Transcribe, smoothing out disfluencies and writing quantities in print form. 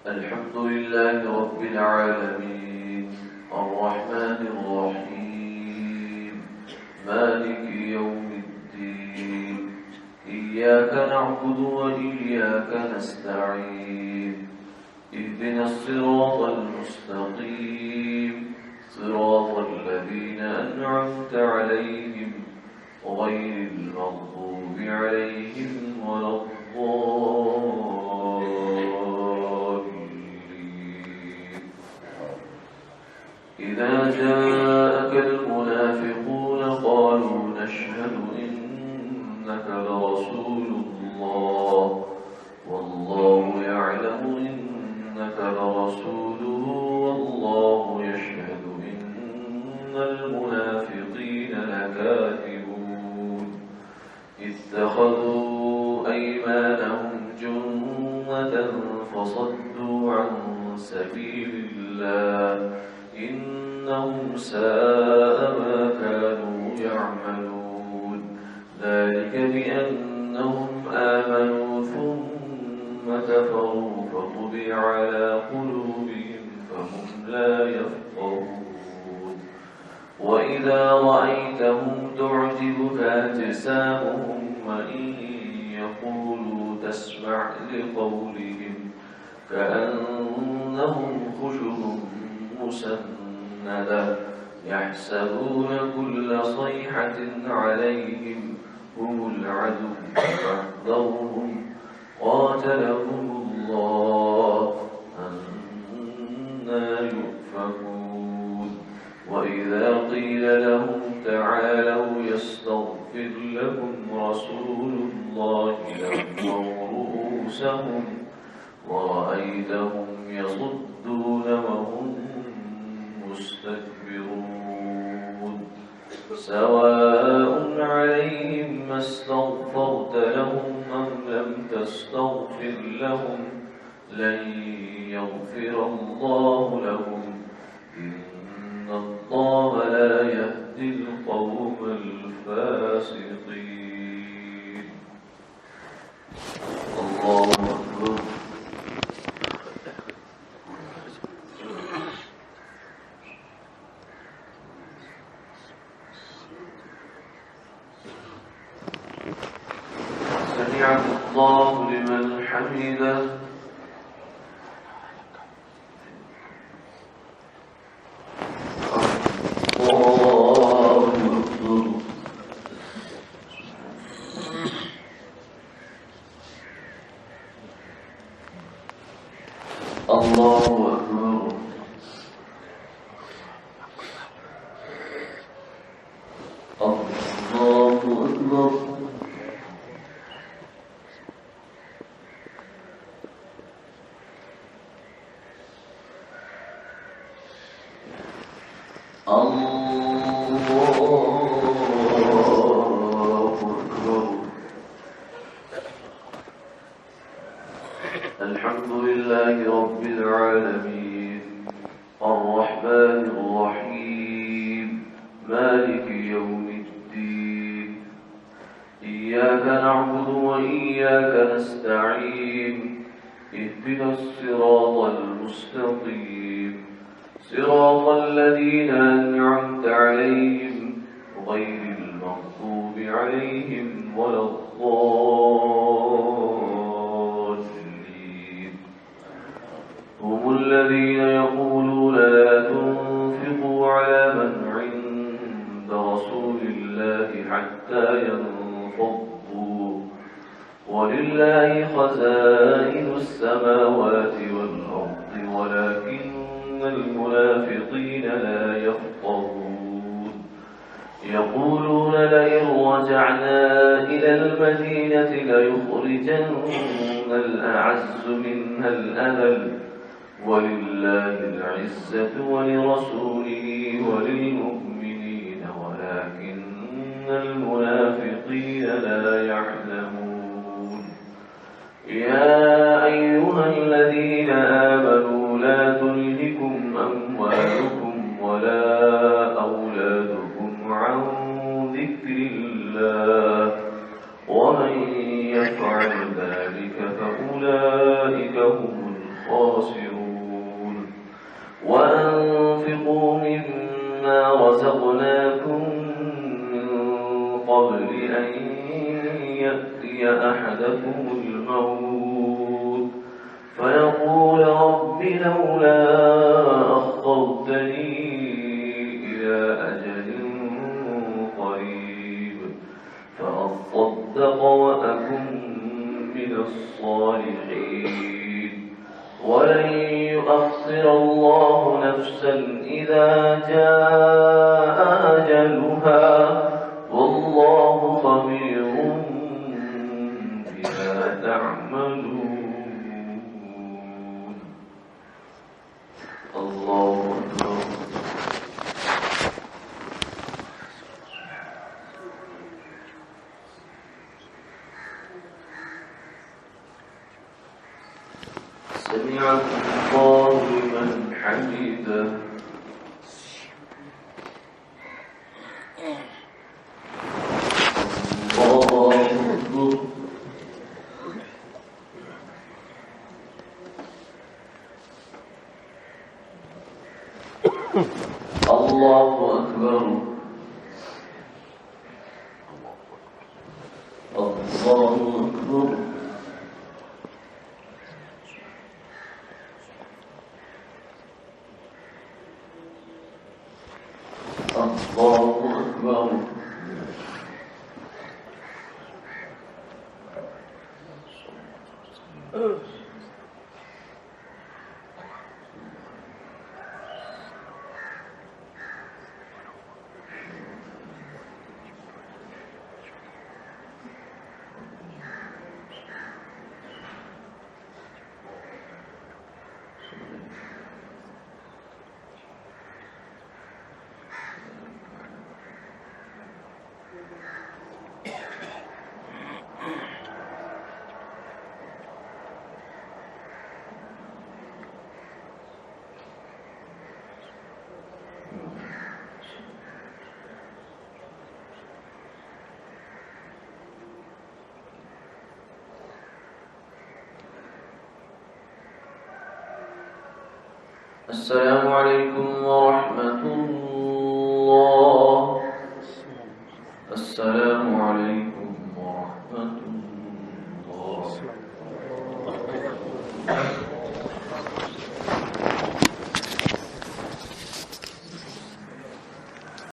الحمد لله رب العالمين الرحمن الرحيم مالك يوم الدين إياك نعبد وإياك نستعين اهدنا الصراط المستقيم صراط الذين أنعمت عليهم غير المغضوب عليهم ولا الضالين. إذا جاءك المنافقون قالوا نشهد إنك لرسول الله والله يعلم إنك لرسوله والله يشهد إن المنافقين لكاذبون اتخذوا أيمانهم جنة فصدوا عن سبيل الله إنهم ساء ما كانوا يعملون ذلك بأنهم آمنوا ثم كفروا فطبع على قلوبهم فهم لا يفقهون وإذا رأيتهم تعجبك أجسامهم وإن يقولوا تسمع لقولهم كأنهم خشب مسندة يحسبون كل صيحة عليهم هم العدو فاحذرهم قاتلهم الله أنى يؤفكون وإذا قيل لهم تعالوا يستغفر لكم رسول الله لووا رؤوسهم ورأيتهم يصدون وهم مستكبرون سواء عليهم ما استغفرت لهم أم لم تستغفر لهم لن يغفر الله لهم إن الله لا يهدي القوم الفاسقين. الله أكبر. سمع الله لمن حمده. الله أكبر. الله أكبر. الحمد لله رب العالمين الرحمن الرحيم مالك يوم الدين إياك نعبد وإياك نستعين اهدنا الصراط المستقيم صراط الذين أنعمت عليهم غير المغضوب عليهم ولا الضالين. هم الذين يقولون لا تنفقوا على من عند رسول الله حتى ينفضوا ولله خزائن السماوات والأرض ولكن المنافقين لا يفقهون يقولون لئن رجعنا إلى المدينة ليخرجن الأعز منها الأذل ولله العزة ولرسوله وللمؤمنين ولكن المنافقين لا يعلمون. يا أيها الذين آمنوا لا تلهكم أموالكم ولا أولادكم عن ذكر الله ومن يفعل ذلك فأولئك هم الخاسرون. وأنفقوا مما رزقناكم من قبل أن يأتي أحدكم الموت فيقول رب لولا أخرتني إلى أجل قريب فأصدق وأكن من الصالحين ولن يؤخر الله نفسا إذا جاء أجلها والله خبير بما تعملون. الله أكبر. سمع الله لمن حمده. الله أكبر. الله أكبر. الله أكبر. الله أكبر. السلام عليكم ورحمة الله. السلام عليكم ورحمة الله.